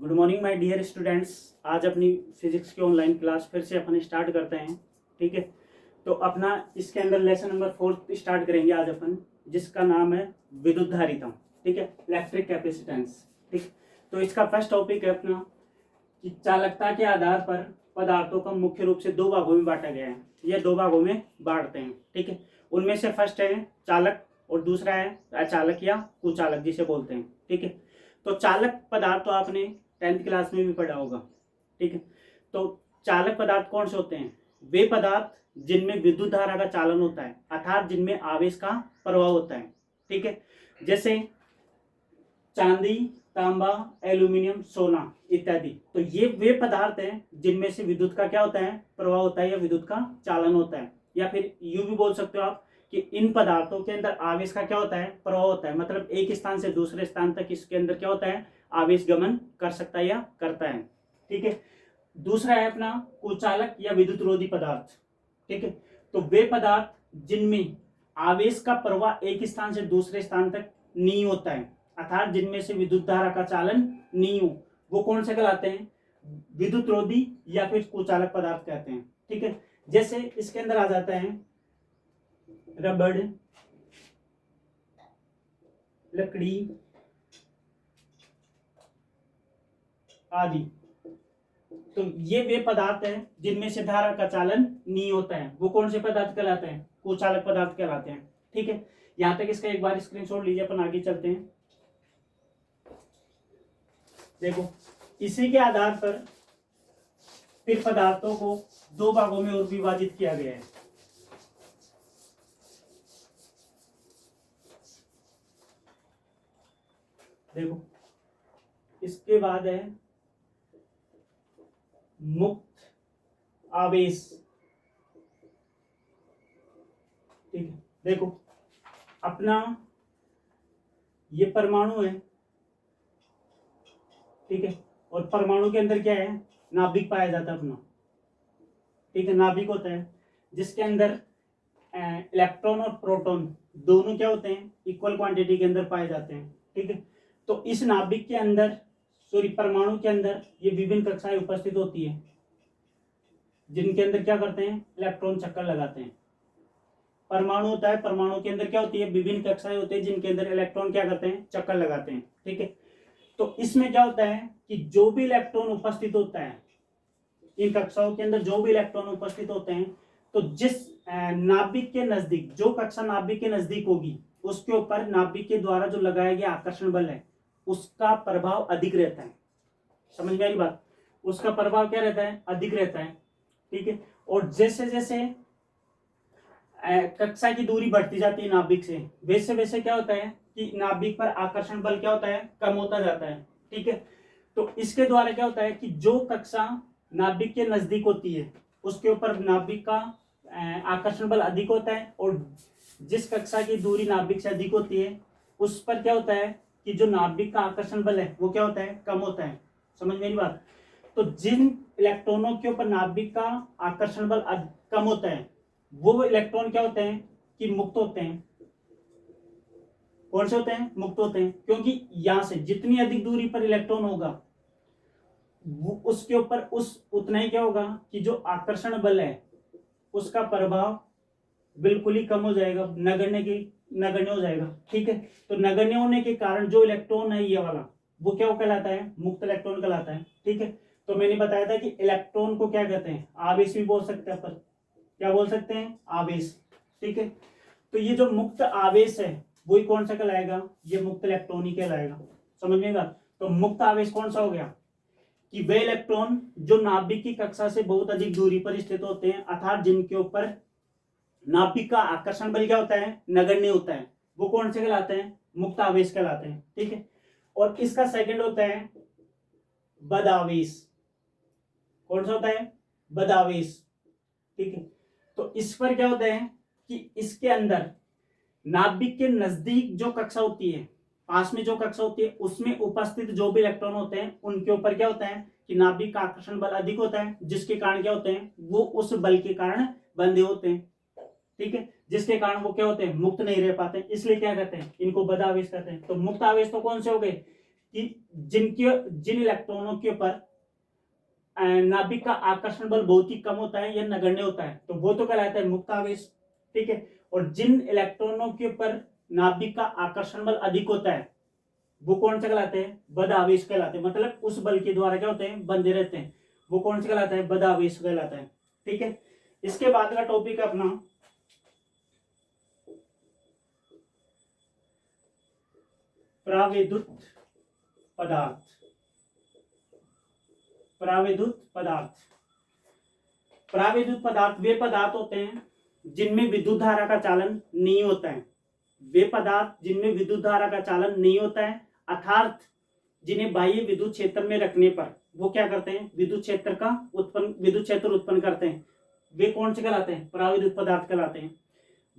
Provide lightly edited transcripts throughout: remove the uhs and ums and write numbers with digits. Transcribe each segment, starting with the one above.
Good morning my dear students. आज अपनी physics की ऑनलाइन क्लास फिर से अपन स्टार्ट करते हैं। ठीक है, तो अपना इसके अंदर लेसन नंबर 4 स्टार्ट करेंगे आज अपन, जिसका नाम है विद्युत धारिता। ठीक है, इलेक्ट्रिक कैपेसिटेंस। ठीक, तो इसका फर्स्ट टॉपिक है अपना कि चालकता के आधार पर पदार्थों को मुख्य रूप से दो भागों में बांटा गया है, या दो भागों में बांटते हैं। ठीक है, उनमें से फर्स्ट है चालक और दूसरा है अचालक या कुचालक जिसे बोलते हैं। ठीक है, तो चालक पदार्थ तो आपने 10th क्लास में भी पढ़ा होगा। ठीक है, तो चालक पदार्थ कौन से होते हैं? वे पदार्थ जिनमें विद्युत धारा का चालन होता है, अर्थात जिनमें आवेश का प्रवाह होता है। ठीक है, जैसे चांदी, तांबा, एल्यूमिनियम, सोना इत्यादि। तो ये वे पदार्थ हैं जिनमें से विद्युत का क्या होता है? प्रवाह होता है या विद्युत का चालन होता है। या फिर यूं भी बोल सकते हो आप कि इन पदार्थों के अंदर आवेश का क्या होता है? प्रवाह होता है। मतलब एक स्थान से दूसरे स्थान तक इसके अंदर क्या होता है? आवेश गमन कर सकता है या करता है। ठीक है, दूसरा है अपना कुचालक या विद्युत रोधी पदार्थ। ठीक है, तो वे पदार्थ जिनमें आवेश का प्रवाह एक स्थान से दूसरे स्थान तक नहीं होता है, अर्थात जिनमें से विद्युत धारा का चालन नहीं हो, वो कौन से कहलाते हैं? विद्युत रोधी या फिर कुचालक पदार्थ कहते हैं। ठीक है, जैसे इसके अंदर आ जाता है रबड़, लकड़ी आदि। तो ये वे पदार्थ हैं जिनमें से धारा का चालन नहीं होता है, वो कौन से पदार्थ कहलाते हैं? कुचालक पदार्थ कहलाते हैं। ठीक है, यहां तक इसका एक बार स्क्रीनशॉट लीजिए, अपन आगे चलते हैं। देखो, इसी के आधार पर फिर पदार्थों को दो भागों में और विभाजित किया गया है। देखो, इसके बाद है मुक्त आवेश। ठीक है, देखो अपना ये परमाणु है। ठीक है, और परमाणु के अंदर क्या है? नाभिक पाया जाता है अपना। ठीक है, नाभिक होता है जिसके अंदर इलेक्ट्रॉन और प्रोटॉन दोनों क्या होते हैं? इक्वल क्वांटिटी के अंदर पाए जाते हैं। ठीक है, तो इस नाभिक के अंदर, सॉरी परमाणु के अंदर ये विभिन्न कक्षाएं उपस्थित होती है, जिनके अंदर क्या करते हैं? इलेक्ट्रॉन चक्कर लगाते हैं। परमाणु होता है, परमाणु के अंदर क्या होती है? विभिन्न कक्षाएं होती है जिनके अंदर इलेक्ट्रॉन क्या करते हैं? चक्कर लगाते हैं। ठीक है, तो इसमें क्या होता है कि जो भी इलेक्ट्रॉन उपस्थित होता है इन कक्षाओं के अंदर, जो भी इलेक्ट्रॉन उपस्थित होते हैं, तो जिस नाभिक के नजदीक, जो कक्षा नाभिक के नजदीक होगी, उसके ऊपर नाभिक के द्वारा जो लगाया गया आकर्षण बल है उसका प्रभाव अधिक रहता है। समझ में आई बात? उसका प्रभाव क्या रहता है? अधिक रहता है। ठीक है, और जैसे जैसे कक्षा की दूरी बढ़ती जाती है नाभिक से, वैसे वैसे क्या होता है कि नाभिक पर आकर्षण बल क्या होता है? कम होता जाता है। ठीक है, तो इसके द्वारा क्या होता है कि जो कक्षा नाभिक के नजदीक होती है उसके ऊपर नाभिक का आकर्षण बल अधिक होता है, और जिस कक्षा की दूरी नाभिक से अधिक होती है उस पर क्या होता है कि जो नाभिक का आकर्षण बल है वो क्या होता है? कम होता है। समझ मेरी बात? तो जिन इलेक्ट्रॉनों के ऊपर नाभिक का आकर्षण बल कम होता है, वो इलेक्ट्रॉन क्या होते हैं कि मुक्त होते हैं। कौन से होते हैं? मुक्त होते हैं, क्योंकि यहां से जितनी अधिक दूरी पर इलेक्ट्रॉन होगा वो उसके ऊपर उतना ही क्या होगा कि जो आकर्षण बल है उसका प्रभाव बिल्कुल ही कम हो जाएगा, नगण्य हो जाएगा। ठीक है, तो नगण्य होने के कारण जो इलेक्ट्रॉन है ये वाला, वो क्या कहलाता है? मुक्त इलेक्ट्रॉन कहलाता है। ठीक है, तो मैंने बताया था कि इलेक्ट्रॉन को क्या कहते हैं? आवेश भी बोल सकते हैं अपन। क्या बोल सकते हैं? आवेश। ठीक है, तो ये जो मुक्त आवेश है वही कौन सा कहलाएगा? ये मुक्त इलेक्ट्रॉन ही कहलाएगा। समझिएगा? तो मुक्त आवेश कौन सा हो गया कि वे इलेक्ट्रॉन जो नाभिक की कक्षा से बहुत अधिक दूरी पर स्थित होते हैं, अर्थात जिनके ऊपर नाभिक का आकर्षण बल क्या होता है? नगण्य होता है, वो कौन से कहलाते हैं? मुक्त आवेश कहलाते हैं। ठीक है, और इसका सेकंड होता है बद आवेश। कौन सा होता है? बद आवेश। ठीक है, तो इस पर क्या होता है कि इसके अंदर नाभिक के नजदीक जो कक्षा होती है, पास में जो कक्षा होती है, उसमें उपस्थित जो भी इलेक्ट्रॉन होते हैं उनके ऊपर क्या होता है कि नाभिक का आकर्षण बल अधिक होता है, जिसके कारण क्या होते हैं? वो उस बल के कारण बंधे होते हैं। ठीक है, जिसके कारण वो क्या होते हैं? मुक्त नहीं रह पाते, इसलिए क्या कहते हैं? इनको बद आवेश कहते हैं। तो मुक्त आवेश तो कौन से हो गए? कि जिन इलेक्ट्रॉनों के ऊपर नाभिक का आकर्षण बल बहुत ही कम होता है या नगण्य होता है, तो वो तो कहलाता है मुक्त आवेश। ठीक है, और जिन इलेक्ट्रॉनों के ऊपर नाभिक का आकर्षण बल अधिक होता है वो कौन से कहलाते हैं? बद आवेश कहलाते हैं। मतलब उस बल के द्वारा क्या होते हैं? बंधे रहते हैं, वो कौन से कहलाता है? बद आवेश कहलाता है। ठीक है, इसके बाद का टॉपिक है अपना प्राविद्युत पदार्थ। प्राविद्युत पदार्थ, प्राविद्युत पदार्थ वे पदार्थ होते हैं जिनमें विद्युत धारा का चालन नहीं होता है। वे पदार्थ जिनमें विद्युत धारा का चालन नहीं होता है, अर्थात जिन्हें बाह्य विद्युत क्षेत्र में रखने पर वो क्या करते हैं? विद्युत क्षेत्र उत्पन्न करते हैं। वे कौन से कहलाते हैं? प्राविद्युत पदार्थ कहलाते हैं।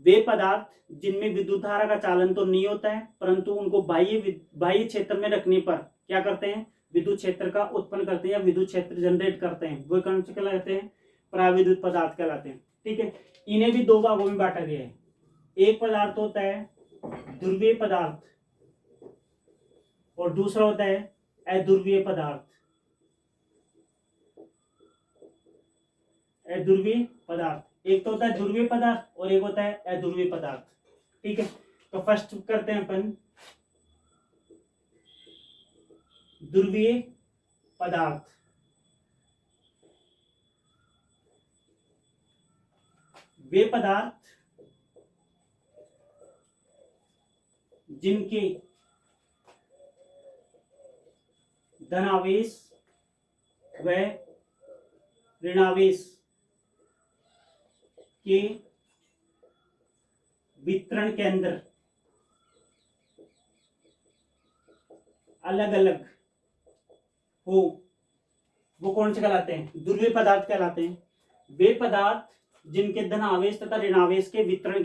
वे पदार्थ जिनमें विद्युत धारा का चालन तो नहीं होता है, परंतु उनको बाह्य क्षेत्र में रखने पर क्या करते हैं? विद्युत क्षेत्र का उत्पन्न करते हैं या विद्युत क्षेत्र जनरेट करते हैं, वो कौन से कहलाते हैं? प्राविद्युत पदार्थ कहलाते हैं। ठीक है, इन्हें भी दो भागों में बांटा गया है। एक पदार्थ होता है ध्रुवीय पदार्थ और दूसरा होता है अध्रुवीय पदार्थ। अध्रुवीय पदार्थ, एक तो होता है ध्रुवीय पदार्थ और एक होता है अध्रुवीय पदार्थ। ठीक है, तो फर्स्ट करते हैं अपन ध्रुवीय पदार्थ। वे पदार्थ जिनके धनावेश व ऋणावेश के वितरण केंद्र अलग अलग हो, वो कौन से कहलाते हैं? ध्रुवीय पदार्थ कहलाते हैं। वे पदार्थ जिनके धनावेश तथा ऋणावेश के वितरण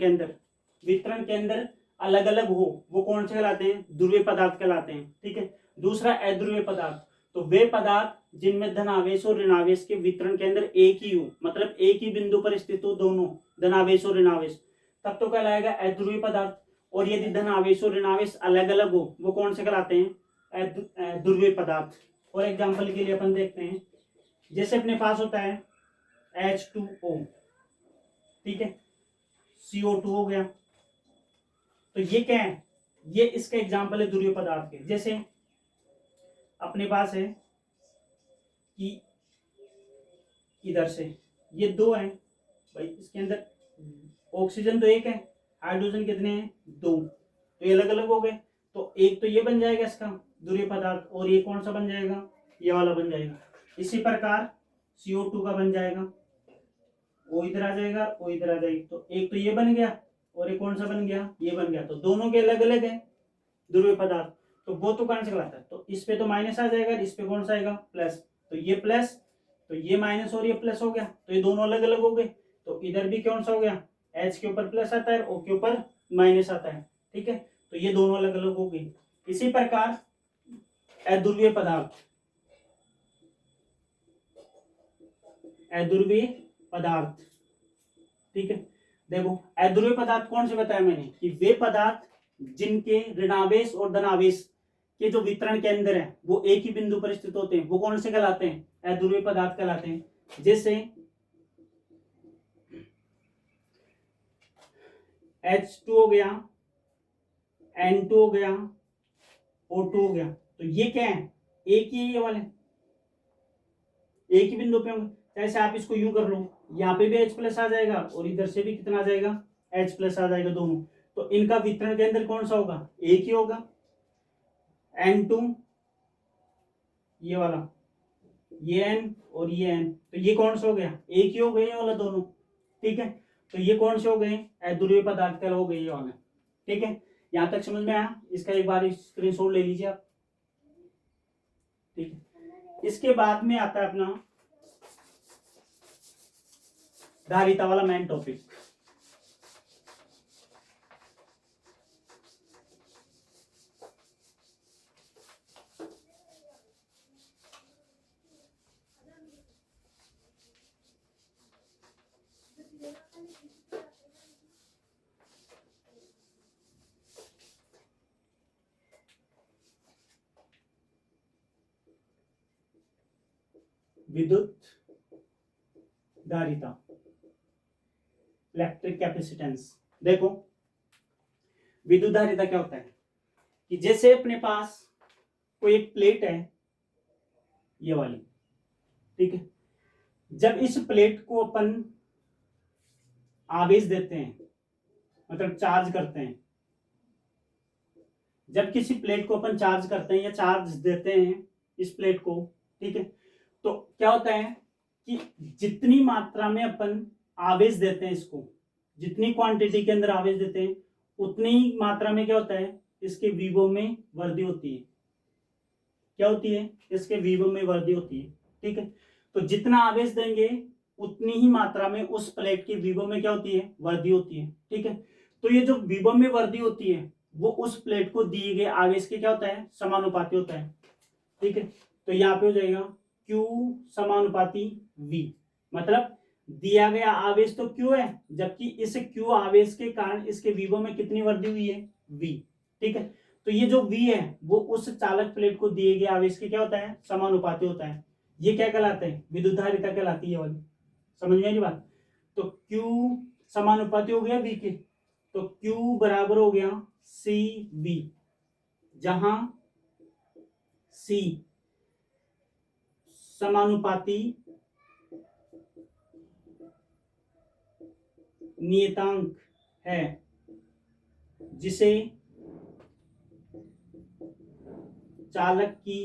केंद्र अलग अलग हो, वो कौन से कहलाते हैं? ध्रुवीय पदार्थ कहलाते हैं। ठीक है, दूसरा अध्रुवीय पदार्थ, तो वे पदार्थ जिनमें धनावेश और ऋणावेश के वितरण केंद्र एक ही हो, मतलब एक ही बिंदु पर स्थित हो दोनों धनावेश और ऋणावेश, तब तो कहलाएगा अध्रुवीय पदार्थ। और यदि धनावेश और ऋणावेश अलग अलग हो, वो कौन से कहलाते हैं? ध्रुवीय पदार्थ। और एग्जाम्पल के लिए अपन देखते हैं, जैसे अपने पास होता है H2O, ठीक है, CO2 हो गया, तो ये क्या है? ये इसका एग्जाम्पल है ध्रुवीय पदार्थ के। जैसे अपने पास है कि इधर से ये दो हैं भाई, इसके अंदर ऑक्सीजन तो एक है, हाइड्रोजन कितने हैं? दो, तो ये अलग अलग हो गए। तो एक तो ये बन जाएगा इसका ध्रुवीय पदार्थ, और ये कौन सा बन जाएगा? ये वाला बन जाएगा। इसी प्रकार CO2 का बन जाएगा, वो इधर आ जाएगा, वो इधर आ जाएगी, तो एक तो ये बन गया और ये कौन सा बन गया? ये बन गया। तो दोनों के अलग अलग है ध्रुवीय पदार्थ, तो वो तो कौन सा कहलाता है? तो इस पे तो माइनस आ जाएगा, इस पे कौन सा आएगा? प्लस, तो ये प्लस, तो ये माइनस और ये प्लस हो गया, तो ये दोनों अलग अलग हो गए। तो इधर भी कौन सा हो गया? H के ऊपर प्लस आता है, O के ऊपर माइनस आता है। ठीक है, तो ये दोनों अलग अलग हो गई। इसी प्रकार अध्रुवीय पदार्थ, अध्रुवीय पदार्थ, ठीक है, देखो अध्रुवीय पदार्थ कौन से बताया मैंने? कि वे पदार्थ जिनके ऋणावेश और धनावेश के जो वितरण केंद्र है वो एक ही बिंदु पर स्थित होते हैं, वो कौन से कहलाते हैं? अध्रुवीय पदार्थ कहलाते हैं। जैसे H2 हो गया, N2 हो गया, O2 हो गया, तो ये क्या है? एक ही, ये वाले एक ही बिंदु पे होंगे। जैसे आप इसको यूं कर लो, यहाँ पे भी H प्लस आ जाएगा और इधर से भी कितना आ जाएगा? H प्लस आ जाएगा दोनों, तो इनका वितरण केंद्र कौन सा होगा? एक ही होगा। N2 ये वाला, ये N और ये N, तो ये कौन सा हो गया? एक ही हो गए ये वाला दोनों। ठीक है, तो ये कौन से हो गए? अध्रुवीय पदार्थ का हो गए ये वाला। ठीक है, यहां तक समझ में आया? इसका एक बार स्क्रीनशॉट ले लीजिए आप। ठीक है, इसके बाद में आता है अपना धारिता वाला मेन टॉपिक। विद्युत धारिता, इलेक्ट्रिक कैपेसिटेंस। देखो विद्युत धारिता क्या होता है कि जैसे अपने पास कोई एक प्लेट है, ये वाली, ठीक है। जब इस प्लेट को अपन आवेश देते हैं, मतलब चार्ज करते हैं, जब किसी प्लेट को अपन चार्ज करते हैं या चार्ज देते हैं इस प्लेट को, ठीक है, तो क्या होता है कि जितनी मात्रा में अपन आवेश देते हैं इसको, जितनी क्वांटिटी के अंदर आवेश देते हैं, उतनी ही मात्रा में क्या होता है, इसके विभव में वृद्धि होती है। क्या होती है, इसके विभव में वृद्धि होती है, ठीक है। तो जितना आवेश देंगे उतनी ही मात्रा में उस प्लेट के विभव में क्या होती है, वृद्धि होती है, ठीक है। तो ये जो विभव में वृद्धि होती है वो उस प्लेट को दिए गए आवेश के क्या होता है, समानुपाती होता है, ठीक है। तो यहाँ पे हो जाएगा Q समानुपाती V, मतलब दिया गया आवेश तो Q है, जबकि इस Q आवेश के कारण इसके विभव में कितनी वृद्धि हुई है, V, ठीक है। तो ये जो V है वो उस चालक प्लेट को दिए गए आवेश के क्या होता है, समानुपाती होता है। ये क्या कहलाते हैं, विद्युत धारिता कहलाती है वाली। समझ में आई बात। तो Q समानुपाती हो गया V के, तो Q बराबर हो गया CV, जहां C समानुपाती नियतांक है जिसे चालक की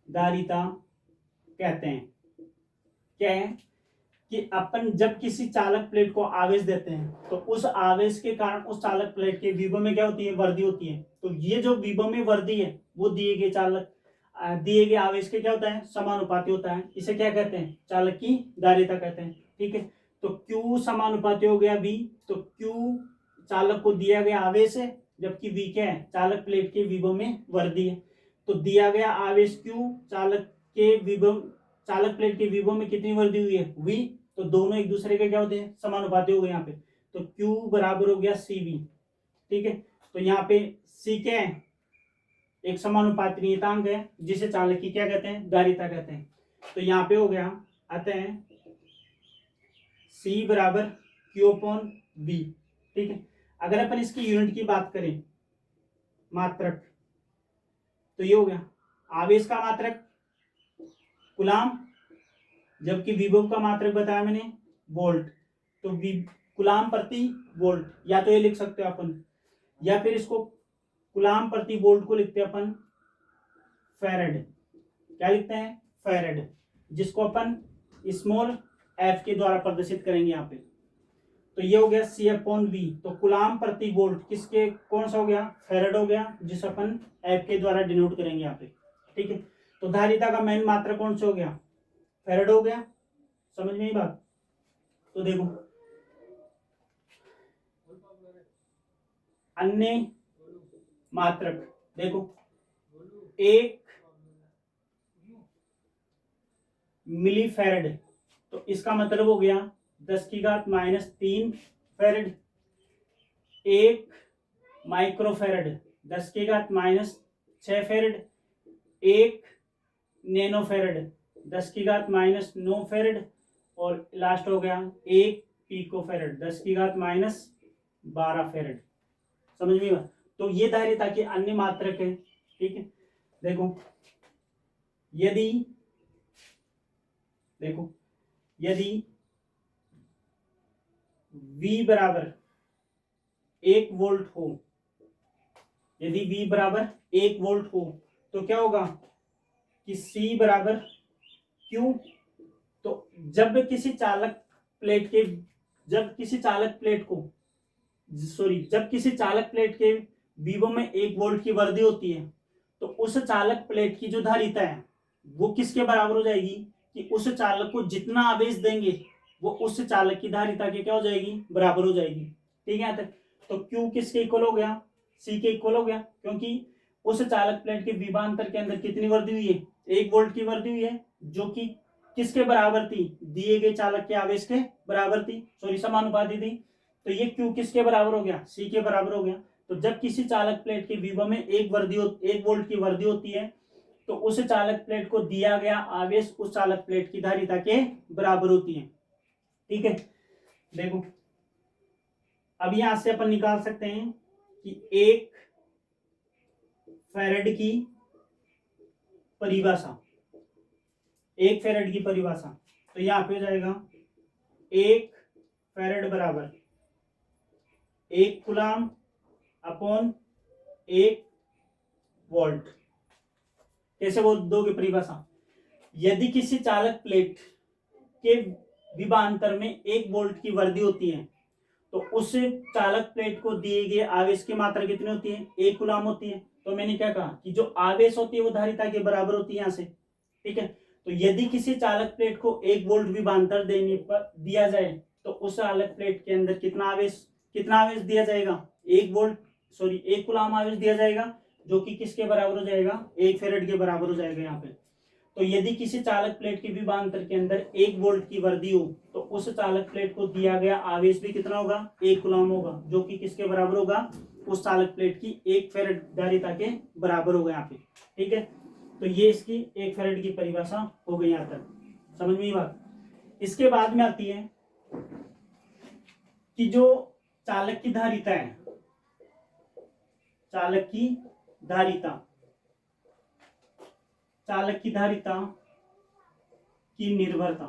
धारिता कहते हैं। क्या है कि अपन जब किसी चालक प्लेट को आवेश देते हैं तो उस आवेश के कारण उस चालक प्लेट के विभव में क्या होती है, वृद्धि होती है। तो ये जो विभव में वृद्धि है वो दिए गए आवेश के क्या होता है, समानुपाती होता है। इसे क्या कहते हैं, चालक की धारिता कहते हैं, ठीक है। तो Q समानुपाती हो गया V, तो Q चालक को दिया गया आवेश है, जबकि V क्या है, चालक प्लेट के विभव में वृद्धि है। तो दिया गया आवेश Q, चालक प्लेट के विभव में कितनी वृद्धि हुई है, V, तो दोनों एक दूसरे के क्या होते हैं, समानुपाती हो गए यहाँ पे। तो Q बराबर हो गया CV, ठीक है। तो यहाँ पे C क्या है, एक समानुपाती नियतांक है जिसे चालक की क्या कहते हैं, धारिता कहते हैं। तो यहाँ पे हो गया, अतः C बराबर Q/V, ठीक है। अगर अपन इसकी यूनिट की बात करें, मात्रक, तो ये हो गया आवेश का मात्रक कूलाम, जबकि विभव का मात्रक बताया मैंने वोल्ट। तो कूलाम प्रति वोल्ट, या तो ये लिख सकते हो अपन, या फिर इसको कूलाम प्रति वोल्ट को लिखते हैं अपन फैरेड। क्या लिखते हैं, फैरेड, जिसको अपन स्मॉल f के द्वारा प्रदर्शित करेंगे यहाँ पे। तो ये हो गया C/V। तो कूलाम प्रति वोल्ट किसके, कौन सा हो गया, फैरेड हो गया, जिस अपन f के द्वारा डिनोट करेंगे यहाँ पे, ठीक है। तो धारिता का मेन मात्रक कौन सा हो गया, फैरेड हो गया। समझ में आई बात। तो देखो अन्य मात्रक, देखो 1 मिली फैरेड, तो इसका मतलब हो गया 10⁻³ फैरेड। 1 microfarad 10⁻6 farad. 1 नैनोफैरेड 10⁻9 फैरेड। और लास्ट हो गया 1 पिकोफैरेड 10⁻12 फैरेड। समझ में। तो ये धारिता के अन्य मात्रक है, ठीक है। देखो यदि V बराबर 1 वोल्ट हो, यदि V बराबर 1 वोल्ट हो तो क्या होगा कि C बराबर Q। तो जब किसी चालक प्लेट के विभव में 1 वोल्ट की वृद्धि होती है, तो उस चालक प्लेट की जो धारिता है वो किसके बराबर हो जाएगी कि उस चालक को जितना आवेश देंगे वो उस चालक की धारिता के क्या हो जाएगी, बराबर हो जाएगी, ठीक है यहाँ तक। तो Q किसके इक्वल हो गया, C के इक्वल हो गया, क्योंकि उस चालक प्लेट के विभवांतर के अंदर कितनी वृद्धि हुई है, 1 वोल्ट की वृद्धि हुई है, जो कि किसके बराबर थी, दिए गए चालक के आवेश के बराबर थी, समानुपाती थी। तो ये Q किसके बराबर हो गया, C के बराबर हो गया। तो जब किसी चालक प्लेट के विभव में 1 वोल्ट की वृद्धि होती है तो उस चालक प्लेट को दिया गया आवेश उस चालक प्लेट की धारिता के बराबर होती है। ठीक है, देखो अब यहां से अपन निकाल सकते हैं कि 1 फैरेड की परिभाषा, 1 फैरेड की परिभाषा, तो यहां पे हो जाएगा 1 फैरेड बराबर 1 कूलम अपॉन 1 वोल्ट। कैसे बोल दोगे परिभाषा? यदि किसी चालक प्लेट के विभवांतर में 1 वोल्ट की वृद्धि होती है तो उस चालक प्लेट को दिए गए आवेश की मात्रा कितनी होती है? 1 कूलम होती है। तो मैंने क्या कहा कि जो आवेश होती है वो धारिता के बराबर होती है यहां से। ठीक है, तो यदि किसी चालक प्लेट को 1 वोल्ट विभवांतर देने पर दिया जाए तो उस चालक प्लेट के अंदर कितना आवेश दिया जाएगा? 1 कूलम आवेश दिया जाएगा, जो कि किसके बराबर हो जाएगा? 1 फैरेड के बराबर हो जाएगा यहाँ पे। तो यदि किसी चालक प्लेट के विभवांतर के अंदर 1 वोल्ट की वृद्धि हो तो उस चालक प्लेट को दिया गया आवेश भी कितना होगा? 1 कूलम होगा, जो कि किसके बराबर होगा? उस चालक प्लेट की 1 फैरेड धारिता के बराबर होगा यहाँ पे। ठीक है, तो ये इसकी 1 फैरेड की परिभाषा हो गई यहाँ तक, समझ में ये बात। इसके बाद में आती है कि जो चालक की धारिता है, चालक की धारिता की निर्भरता,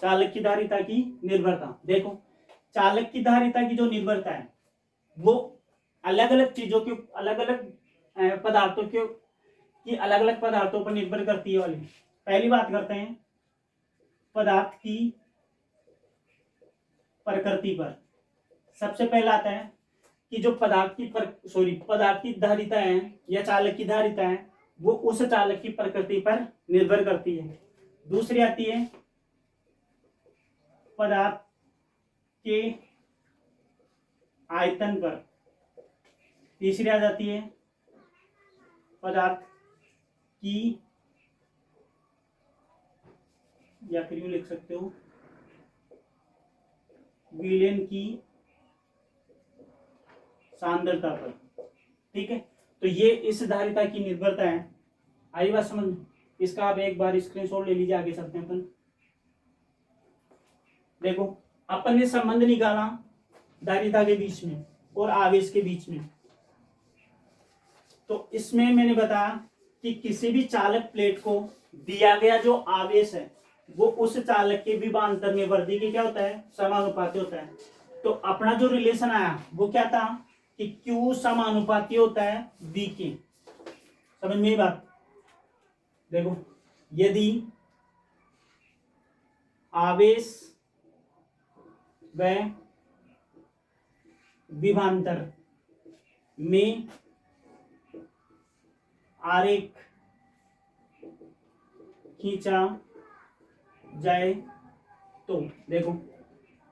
चालक की धारिता की निर्भरता। देखो चालक की धारिता की जो निर्भरता है वो अलग अलग चीजों के, अलग अलग पदार्थों के की अलग अलग पदार्थों पर निर्भर करती है वाली। पहली बात करते हैं पदार्थ की प्रकृति पर। सबसे पहला आता है कि जो पदार्थ की धारिता है या चालक की धारिता है वो उस चालक की प्रकृति पर निर्भर करती है। दूसरी आती है पदार्थ के आयतन पर। तीसरी आ जाती है पदार्थ की, या फिर यूं लिख सकते हो विलयन की सांद्रता पर। ठीक है, तो ये इस धारिता की निर्भरता है। आई बात समझ? इसका आप एक बार स्क्रीनशॉट ले लीजिए, आगे चलते हैं अपन। देखो अपन ने संबंध निकाला धारिता के बीच में और आवेश के बीच में। तो इसमें मैंने बताया कि किसी भी चालक प्लेट को दिया गया जो आवेश है वो उस चालक के विभवांतर में वृद्धि के क्या होता है? समानुपाती होता है। तो अपना जो रिलेशन आया वो क्या था कि Q समानुपाती होता है V के। समझ में ये बात? देखो यदि आवेश व विभवांतर में आरेख खींचा जाए तो देखो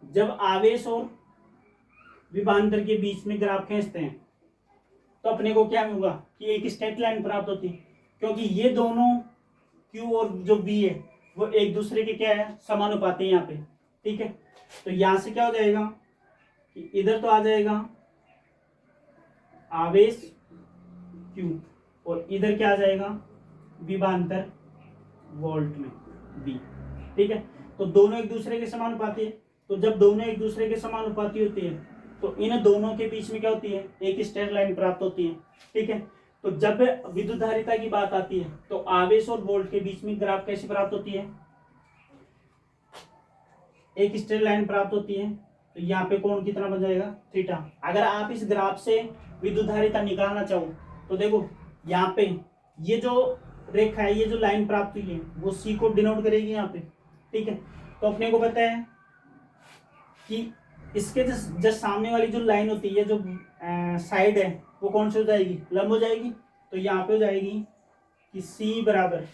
जब आवेश और विभवांतर के बीच में ग्राफ खींचते हैं तो अपने को क्या होगा कि एक स्ट्रेट लाइन प्राप्त होती है, क्योंकि ये दोनों Q और जो V है वो एक दूसरे के क्या है? समानुपाती है यहाँ पे। ठीक है, तो यहां से क्या हो जाएगा कि इधर तो आ जाएगा आवेश Q और इधर क्या आ जाएगा? विभवांतर वोल्ट में V। ठीक है, तो दोनों एक दूसरे के समानुपाती है। तो जब दोनों एक दूसरे के समानुपाती होती है तो इन दोनों के बीच में क्या होती है? एक स्ट्रेट लाइन प्राप्त होती है। ठीक है, तो जब विद्युत धारिता की बात आती है तो आवेश और वोल्ट के बीच में ग्राफ कैसे प्राप्त होती है? एक स्ट्रेट लाइन प्राप्त होती है। तो यहाँ पे कोण कितना बन जाएगा? थीटा। अगर आप इस ग्राफ से विद्युत धारिता निकालना चाहो तो देखो यहाँ पे ये जो रेखा है, ये जो लाइन प्राप्त हुई है वो सी को डिनोट करेगी यहाँ पे। ठीक है, तो अपने को पता है कि इसके जस्ट सामने वाली जो लाइन होती है, जो साइड है वो कौन सी हो जाएगी? लंब हो जाएगी। तो यहाँ पे हो जाएगी कि सी बराबर,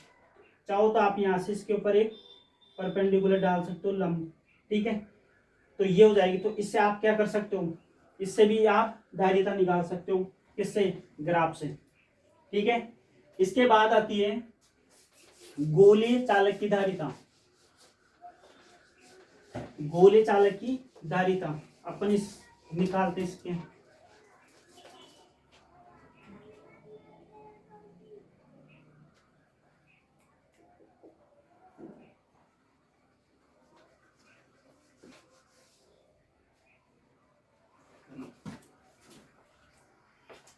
चाहो तो आप यहाँ से इसके ऊपर एक परपेंडिकुलर डाल सकते हो, लंब। ठीक है, तो ये हो जाएगी। तो इससे आप क्या कर सकते हो? इससे भी आप धारिता निकाल सकते हो। किससे? ग्राफ से। ठीक है, इसके बाद आती है गोलीय चालक की धारिता। गोलीय चालक की धारिता अपन इस निकालते इसके